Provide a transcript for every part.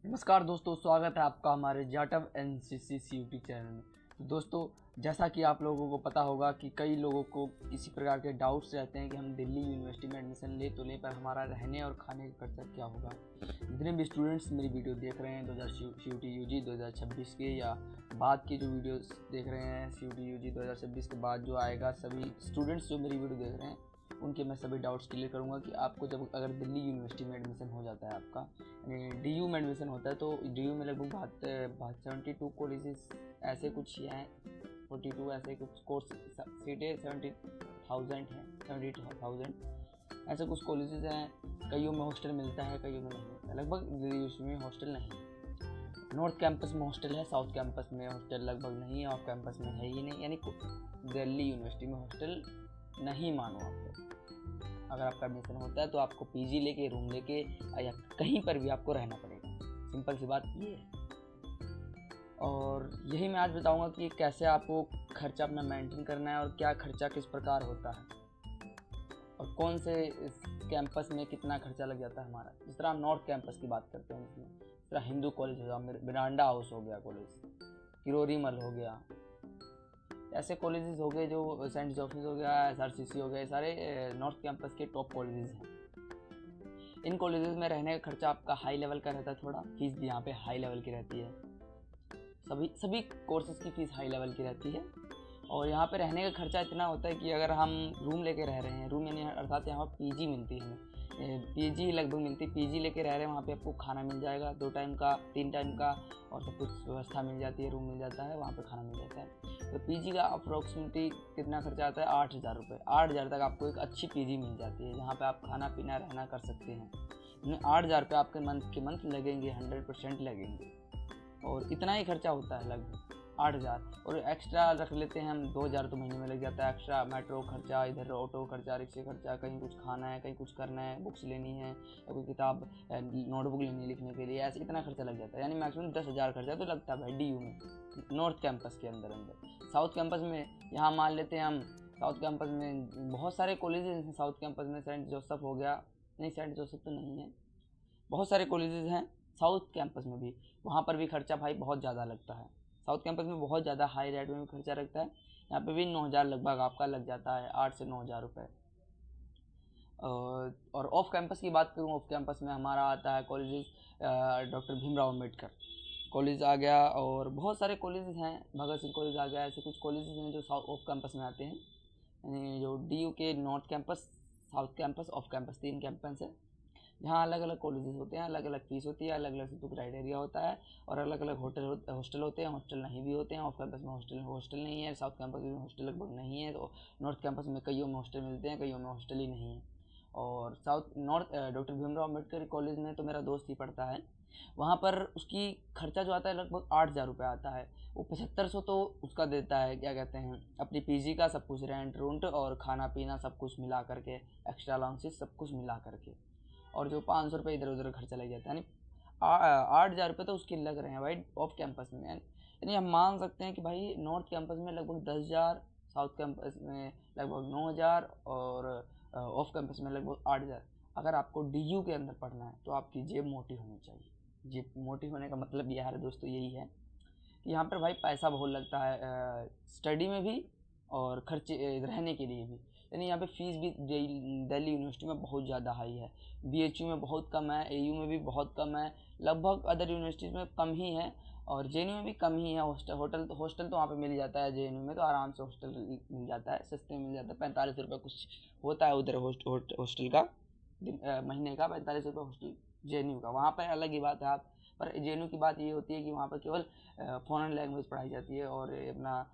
नमस्कार दोस्तों, स्वागत है आपका हमारे जाटव एनसीसी यूट्यूब चैनल में। तो दोस्तों, जैसा कि आप लोगों को पता होगा कि कई लोगों को इसी प्रकार के डाउट्स रहते हैं कि हम दिल्ली यूनिवर्सिटी में एडमिशन ले तो ले, पर हमारा रहने और खाने का खर्चा क्या होगा। जितने भी स्टूडेंट्स मेरी वीडियो देख रहे हैं 2000 CUT 2026 के या बाद के जो वीडियोस देख रहे हैं CUT 2026 के बाद जो आएगा, सभी स्टूडेंट्स जो मेरी वीडियो देख रहे हैं उनके मैं सभी डाउट्स क्लियर करूंगा कि आपको जब अगर दिल्ली यूनिवर्सिटी में एडमिशन हो जाता है, आपका यानी DU में एडमिशन होता है, तो DU में लगभग 72 कॉलेजेस ऐसे कुछ हैं, 42 ऐसे कुछ कोर्स सीटें 70,000 हैं, 72,000 ऐसे कुछ कॉलेजेस हैं। कईयों में हॉस्टल मिलता है, कईयों में नहीं मिलता है। लगभग दिल्ली यूनिवर्सिटी में हॉस्टल नहीं है। नॉर्थ कैंपस में हॉस्टल है, साउथ कैंपस में हॉस्टल लगभग नहीं है, ऑफ कैंपस में है ही नहीं। यानी दिल्ली यूनिवर्सिटी में हॉस्टल नहीं मानो आपको। अगर आपका एडमिशन होता है तो आपको PG लेके, रूम लेके या कहीं पर भी आपको रहना पड़ेगा। सिंपल सी बात ये है। और यही मैं आज बताऊंगा कि कैसे आपको खर्चा अपना मेंटेन करना है और क्या खर्चा किस प्रकार होता है और कौन से कैंपस में कितना खर्चा लग जाता है हमारा। जिस तरह हम नॉर्थ कैंपस की बात करते हैं, इसमें जिस तरह हिंदू कॉलेज हो गया, मिरांडा हाउस हो गया कॉलेज, किरोरीमल हो गया, ऐसे कॉलेजेस हो गए जो सेंट जोसेफ हो गया, SRCC हो गया, सारे नॉर्थ कैंपस के टॉप कॉलेजेस हैं। इन कॉलेजेस में रहने का खर्चा आपका हाई लेवल का रहता है, थोड़ा फीस भी यहाँ पे हाई लेवल की रहती है। सभी कोर्सेज की फ़ीस हाई लेवल की रहती है। और यहाँ पे रहने का खर्चा इतना होता है कि अगर हम रूम लेके रह रहे हैं, रूम यानी अर्थात यहाँ पर PG मिलती है हमें, PG लगभग मिलती है। PG लेके रह रहे हैं, वहाँ पे आपको खाना मिल जाएगा 2 टाइम का, 3 टाइम का, और सब कुछ व्यवस्था मिल जाती है, रूम मिल जाता है, वहाँ पे खाना मिल जाता है। तो PG का अप्रोक्सीमेटली कितना खर्चा आता है? 8,000 रुपये। 8,000 तक आपको एक अच्छी PG मिल जाती है, जहाँ पर आप खाना पीना रहना कर सकते हैं। 8,000 रुपये आपके मंथ लगेंगे, 100% लगेंगे। और इतना ही खर्चा होता है लगभग 8,000। और एक्स्ट्रा रख लेते हैं हम 2,000 तो महीने में लग जाता है। एक्स्ट्रा मेट्रो खर्चा, इधर ऑटो खर्चा, रिक्शे खर्चा, कहीं कुछ खाना है, कहीं कुछ करना है, बुक्स लेनी है या कोई किताब नोटबुक लेनी है लिखने के लिए, ऐसे इतना खर्चा लग जाता है। यानी मैक्सिमम 10,000 खर्चा तो लगता है भाई DU में, नॉर्थ कैंपस के अंदर। साउथ कैंपस में यहाँ मान लेते हैं हम, साउथ कैंपस में बहुत सारे कॉलेजेस हैं। साउथ कैंपस में सेंट जोसेफ हो गया, नहीं सेंट जोसेफ तो नहीं है, बहुत सारे कॉलेजेस हैं साउथ कैंपस में भी। वहाँ पर भी खर्चा भाई बहुत ज़्यादा लगता है। साउथ कैंपस में बहुत ज़्यादा हाई रेट में भी खर्चा लगता है। यहाँ पे भी 9,000 लगभग आपका लग जाता है, 8 से 9,000 रुपये। और ऑफ कैंपस की बात करूँ, ऑफ कैंपस में हमारा आता है colleges doctor Bhimrao Ambedkar college आ गया, और बहुत सारे कॉलेजेस हैं, भगत सिंह कॉलेज आ गया। ऐसे कुछ कॉलेजेस हैं जो ऑफ कैंपस में आते हैं। यानी जो DU के north campus, south campus, off campus 3 campus है, जहाँ अलग अलग कॉलेजेस होते हैं, अलग अलग फीस होती है, अलग अलग सिर्फ क्राइटेरिया होता है, और अलग अलग हॉस्टल होते हैं। हॉस्टल नहीं भी होते हैं। ऑफ कैंपस में हॉस्टल नहीं है, साउथ कैंपस में हॉस्टल लगभग नहीं है। तो नॉर्थ कैंपस में कईयों में हॉस्टल मिलते हैं, कईयों में हॉस्टल ही नहीं है। और north doctor Bhimrao Ambedkar college में तो मेरा दोस्त ही पढ़ता है। वहाँ पर उसकी खर्चा जो आता है लगभग 8,000 रुपये आता है। वो 7,500 तो उसका देता है, क्या कहते हैं, अपनी PG का सब कुछ, रेंट रूंट और खाना पीना सब कुछ मिला करके, एक्स्ट्रा अलाउंसेस सब कुछ मिला करके। और जो 500 रुपये इधर उधर खर्चा लग जाता है, यानी 8,000 रुपये तो उसके लग रहे हैं भाई ऑफ कैंपस में। यानी हम मान सकते हैं कि भाई नॉर्थ कैंपस में लगभग 10,000, साउथ कैंपस में लगभग 9,000 और ऑफ कैंपस में लगभग 8,000। अगर आपको DU के अंदर पढ़ना है तो आपकी जेब मोटी होनी चाहिए। जेब मोटी होने का मतलब यह है दोस्तों, यही है कि यहाँ पर भाई पैसा बहुत लगता है, स्टडी में भी और खर्चे रहने के लिए भी। यानी यहाँ पे फीस भी दिल्ली यूनिवर्सिटी में बहुत ज़्यादा हाई है। BHU में बहुत कम है, AU में भी बहुत कम है, लगभग अदर यूनिवर्सिटीज़ में कम ही है, और JNU में भी कम ही है। हॉस्टल तो वहाँ पे मिल जाता है। JNU में तो आराम से हॉस्टल मिल जाता है, सस्ते में मिल जाता है। 45 रुपये कुछ होता है उधर हॉस्टल का, महीने का 45 रुपये हॉस्टल JNU का। वहाँ पर अलग ही बात है। आप पर JNU की बात ये होती है कि वहाँ पर केवल फॉरेन लैंग्वेज पढ़ाई जाती है, और अपना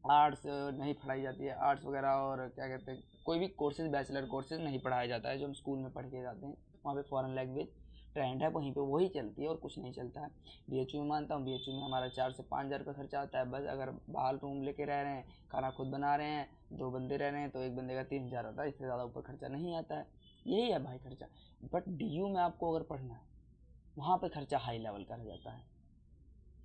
आर्ट्स नहीं पढ़ाई जाती है, आर्ट्स वगैरह, और क्या कहते हैं, कोई भी कोर्सेज, बैचलर कोर्सेज नहीं पढ़ाया जाता है जो हम स्कूल में पढ़ के जाते हैं। वहाँ पे फॉरेन लैंग्वेज ट्रेंड है, वहीं पे वही चलती है और कुछ नहीं चलता है। BHU में मानता हूँ, BHU में हमारा 4 से 5,000 रुपये खर्चा आता है बस। अगर बाहर रूम लेके रह रहे हैं, खाना खुद बना रहे हैं, 2 बंदे रह रहे हैं, तो एक बंदे का 3,000 होता है, इससे ज़्यादा ऊपर खर्चा नहीं आता है। यही है भाई खर्चा। बट DU में आपको अगर पढ़ना है, वहाँ पर खर्चा हाई लेवल का रह जाता है।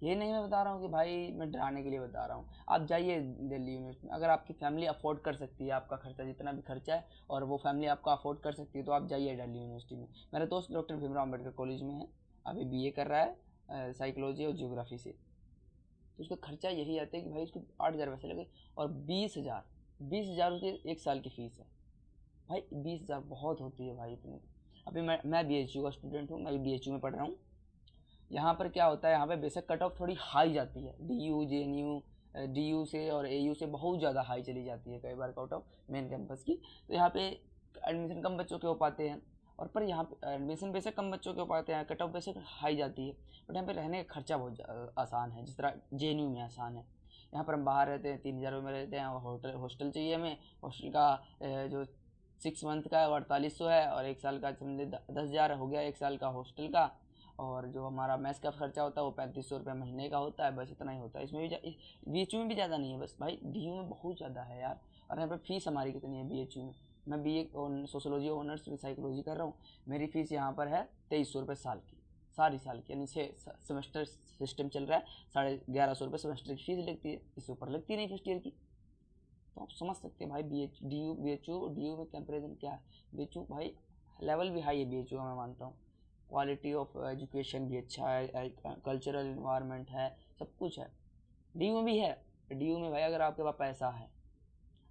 ये नहीं मैं बता रहा हूँ कि भाई मैं डराने के लिए बता रहा हूँ। आप जाइए दिल्ली यूनिवर्सिटी में, अगर आपकी फैमिली अफोर्ड कर सकती है आपका खर्चा, जितना भी खर्चा है, और वो फैमिली आपका अफोर्ड कर सकती है, तो आप जाइए दिल्ली यूनिवर्सिटी में। मेरा दोस्त डॉक्टर भीमराव अम्बेडकर कॉलेज में है, अभी बीए कर रहा है साइकोलॉजी और ज्योग्राफी से। तो उसका खर्चा यही आता है कि भाई उसको 8,000 पैसे लगे और 20,000 रुपये एक साल की फ़ीस है। भाई 20,000 बहुत होती है भाई इतनी। अभी मैं BHU का स्टूडेंट हूँ, मैं भी BHU में पढ़ रहा हूँ। यहाँ पर क्या होता है, यहाँ पे बेशक कट ऑफ थोड़ी हाई जाती है, DU JNU DU से और AU से बहुत ज़्यादा हाई चली जाती है कई बार कट ऑफ मेन कैंपस की। तो यहाँ पे एडमिशन कम बच्चों के हो पाते हैं, और पर यहाँ पे एडमिशन बेशक कम बच्चों के हो पाते हैं, कट ऑफ बेशक हाई जाती है, बट यहाँ पे रहने का खर्चा बहुत आसान है, जिस तरह JNU में आसान है। यहाँ पर हम बाहर रहते हैं, 3,000 रुपये में रहते हैं, और हॉस्टल चाहिए हमें। हॉस्टल का जो 6 मंथ का 4800 है, और एक साल का समझे 10,000 हो गया एक साल का हॉस्टल का। और जो हमारा मैस का खर्चा होता है वो 3500 रुपये महीने का होता है, बस इतना ही होता है। इसमें भी BHU में भी ज़्यादा नहीं है बस भाई, DU में बहुत ज़्यादा है यार। और यहाँ पर फीस हमारी कितनी है BHU में, मैं BA सोशोलॉजी ऑनर्स में साइकोलॉजी कर रहा हूँ, मेरी फ़ीस यहाँ पर है 2300 रुपये साल की, सारी साल की, यानी 6 सेमेस्टर सिस्टम चल रहा है, 1150 रुपये सेमेस्टर की फ़ीस लगती है, इससे ऊपर लगती नहीं फर्स्ट ईयर की। तो आप समझ सकते हैं भाई BHU में कंपेरिजन क्या है। BHU भाई लेवल भी हाई है BHU का, मैं मानता हूँ। क्वालिटी ऑफ एजुकेशन भी अच्छा है, कल्चरल इन्वायरमेंट है, सब कुछ है। DU में भी है। DU में भाई अगर आपके पास पैसा है,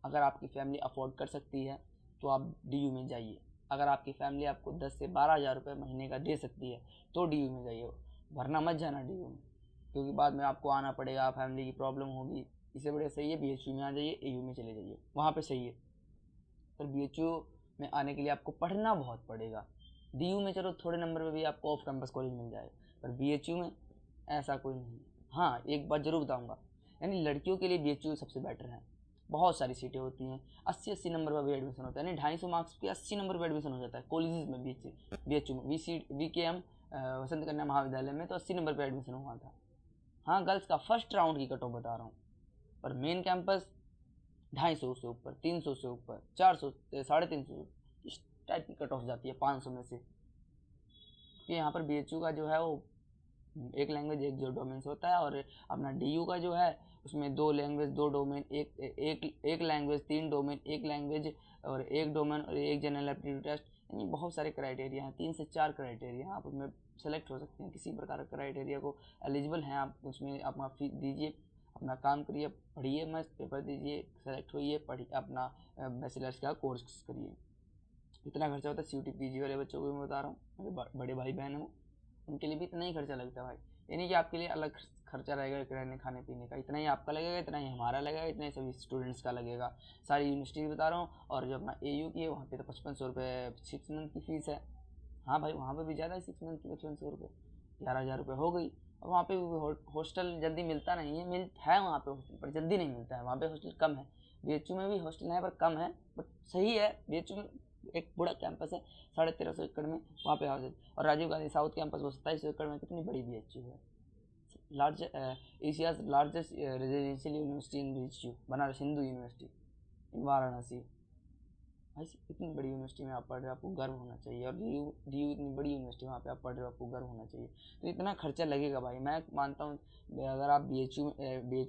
अगर आपकी फैमिली अफोर्ड कर सकती है तो आप DU में जाइए। अगर आपकी फैमिली आपको 10 से 12,000 रुपये महीने का दे सकती है तो DU में जाइए, वरना मत जाना DU में, क्योंकि बाद में आपको आना पड़ेगा, फैमिली की प्रॉब्लम होगी। इससे बढ़िया सही है BHU में आ जाइए, AU में चले जाइए, वहाँ पे सही है। पर BHU में आने के लिए आपको पढ़ना बहुत पड़ेगा। DU में चलो थोड़े नंबर पे भी आपको ऑफ कैंपस कॉलेज मिल जाएगा, पर BHU में ऐसा कोई नहीं है। हाँ, एक बात जरूर बताऊँगा, यानी लड़कियों के लिए BHU सबसे बेटर है। बहुत सारी सीटें होती हैं, 80-80 नंबर पर भी एडमिशन होता है, यानी 250 मार्क्स पे 80 नंबर पर एडमिशन हो जाता है कॉलेजेस में। BHU में VKM वसंत कन्या महाविद्यालय में तो 80 नंबर पर एडमिशन हुआ था। हाँ, गर्ल्स का फर्स्ट राउंड की कट ऑफ बता रहा हूँ, पर मेन कैंपस 250 से ऊपर, 300 से ऊपर, 400, 350 इस टाइप की कट ऑफ जाती है 500 में से। कि यहाँ पर BHU का जो है वो एक लैंग्वेज एक जो डोमेन होता है, और अपना DU का जो है उसमें 2 लैंग्वेज 2 डोमेन, एक लैंग्वेज 3 डोमेन, एक लैंग्वेज और एक डोमेन, और एक जनरल एप्टीट्यूड टेस्ट, यानी बहुत सारे क्राइटेरिया हैं, 3 से 4 क्राइटेरिया आप उसमें सेलेक्ट हो सकते हैं। किसी प्रकार का क्राइटेरिया को एलिजिबल हैं आप, उसमें अपना फीस दीजिए, अपना काम करिए, पढ़िए, मस्त पेपर दीजिए, सेलेक्ट होइए, पढ़िए, अपना बैचलर्स का कोर्स करिए। इतना खर्चा होता है। CUT PG वाले बच्चों को मैं बता रहा हूँ, मेरे बड़े भाई बहन हैं, उनके लिए भी इतना ही खर्चा लगता है भाई। ये नहीं कि आपके लिए अलग खर्चा रहेगा रहने खाने पीने का, इतना ही आपका लगेगा, इतना ही हमारा लगेगा, इतना ही सभी स्टूडेंट्स का लगेगा। सारी यूनिवर्सिटी बता रहा हूँ। और जो अपना AU की है वहाँ पे तो 5500 रुपये 6 मंथ की फ़ीस है। हाँ भाई, वहाँ पे भी ज़्यादा है, 6 मंथ की 5500 रुपये, 11,000 रुपये हो गई। और वहाँ पे हॉस्टल जल्दी मिलता नहीं है, है वहाँ पे हॉस्टल, पर जल्दी नहीं मिलता है, वहाँ पे हॉस्टल कम है। BHU में भी हॉस्टल है पर कम है, बट सही है। BHU में एक बड़ा कैंपस है 1350 एकड़ में, वहाँ पे हाउस है। और राजीव गांधी साउथ कैंपस वो 27 एकड़ में, कितनी बड़ी BHU है। Large Asia's largest residential university in BHU, Banaras Hindu university in Varanasi. भाई इतनी बड़ी यूनिवर्सिटी में आप पढ़ रहे हो, आपको गर्व होना चाहिए। और DU इतनी बड़ी यूनिवर्सिटी वहाँ पे आप पढ़ रहे हो, आपको गर्व होना चाहिए। तो इतना खर्चा लगेगा भाई, मैं मानता हूँ अगर आप BHU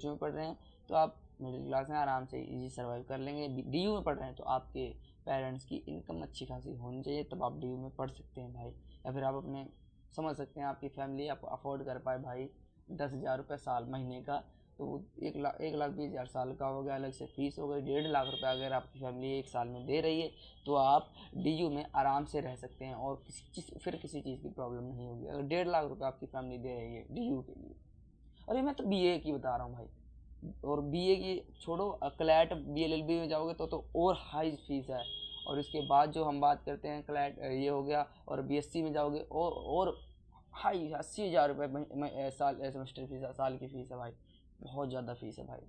में पढ़ रहे हैं तो आप मिडिल क्लास में आराम से इजी सर्वाइव कर लेंगे। DU में पढ़ रहे हैं तो आपके पेरेंट्स की इनकम अच्छी खासी होनी चाहिए, तब आप DU में पढ़ सकते हैं भाई। या फिर आप अपने समझ सकते हैं आपकी फैमिली आप अफोर्ड कर पाए भाई 10,000 रुपये साल महीने का, तो 1,20,000 साल का हो गया, अलग से फीस हो गई 1.5 लाख रुपये। अगर आपकी फैमिली एक साल में दे रही है तो आप DU में आराम से रह सकते हैं, और फिर किसी चीज़ की प्रॉब्लम नहीं होगी। अगर 1.5 लाख रुपये आपकी फैमिली दे रही है DU के लिए, और ये मैं तो BA की बता रहा हूँ भाई। और BA की छोड़ो, क्लैट BLLB में जाओगे तो और हाई फीस है। और इसके बाद जो हम बात करते हैं क्लैट ये हो गया, और BSc में जाओगे और हाई 80,000 रुपये साल सेमेस्टर फीस, साल की फ़ीस है भाई, बहुत ज़्यादा फीस है भाई।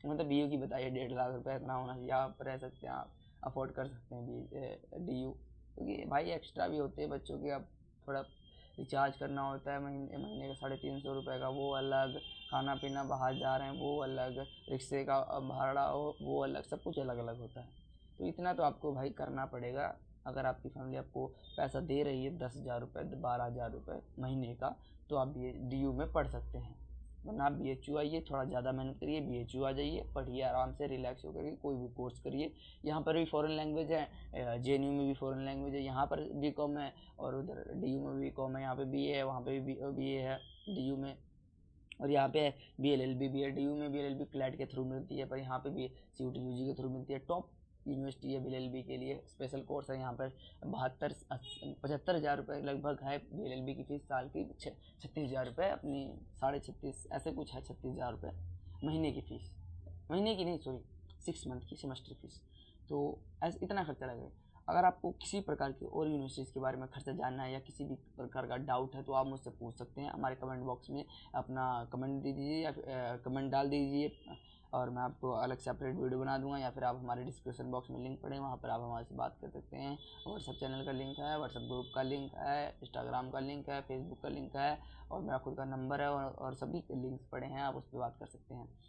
मतलब BU की बताइए 1.5 लाख रुपये इतना होना चाहिए, आप रह सकते हैं, आप अफोर्ड कर सकते हैं DU। क्योंकि भाई एक्स्ट्रा भी होते हैं बच्चों के, अब थोड़ा रिचार्ज करना होता है महीने महीने का 350 रुपये का, वो अलग, खाना पीना बाहर जा रहे हैं वो अलग, रिक्शे का भाड़ा वो अलग, सब कुछ अलग अलग होता है। तो इतना तो आपको भाई करना पड़ेगा। अगर आपकी फैमिली आपको पैसा दे रही है 10,000 रुपये 12,000 रुपये महीने का, तो आप ये DU में पढ़ सकते हैं। वरना आप BHU आइए, थोड़ा ज़्यादा मेहनत करिए, BHU आ जाइए, पढ़िए आराम से, रिलैक्स होकर के कोई भी कोर्स करिए। यहाँ पर भी फ़ॉरेन लैंग्वेज है, JNU में भी फ़ॉरेन लैंग्वेज है, यहाँ पर BCom है और उधर DU में भी BCom है, यहाँ पे BA है, वहाँ पे भी BA है DU में, और यहाँ पे BLLB भी है। DU में BLLB क्लैट के थ्रू मिलती है, पर यहाँ पे भी CUT UG के थ्रू मिलती है। टॉप यूनिवर्सिटी है BLLB के लिए, स्पेशल कोर्स है यहाँ पर। 75,000 लगभग है BLLB की फ़ीस साल की। 36,000 अपनी 36.5 ऐसे कुछ है, 36,000 महीने की फ़ीस, महीने की नहीं सॉरी 6 मंथ की सेमेस्टर फीस। तो ऐसे इतना खर्चा लगेगा। अगर आपको किसी प्रकार की और यूनिवर्सिटीज़ के बारे में खर्चा जानना है या किसी भी प्रकार का डाउट है तो आप मुझसे पूछ सकते हैं। हमारे कमेंट बॉक्स में अपना कमेंट दे दीजिए या कमेंट डाल दीजिए और मैं आपको अलग सेपरेट वीडियो बना दूंगा, या फिर आप हमारे डिस्क्रिप्शन बॉक्स में लिंक पड़े, वहाँ पर आप हमारे से बात कर सकते हैं। व्हाट्सअप चैनल का लिंक है, व्हाट्सअप ग्रुप का लिंक है, इंस्टाग्राम का लिंक है, फेसबुक का लिंक है और मेरा खुद का नंबर है और सभी लिंक्स पड़े हैं, आप उस पर बात कर सकते हैं।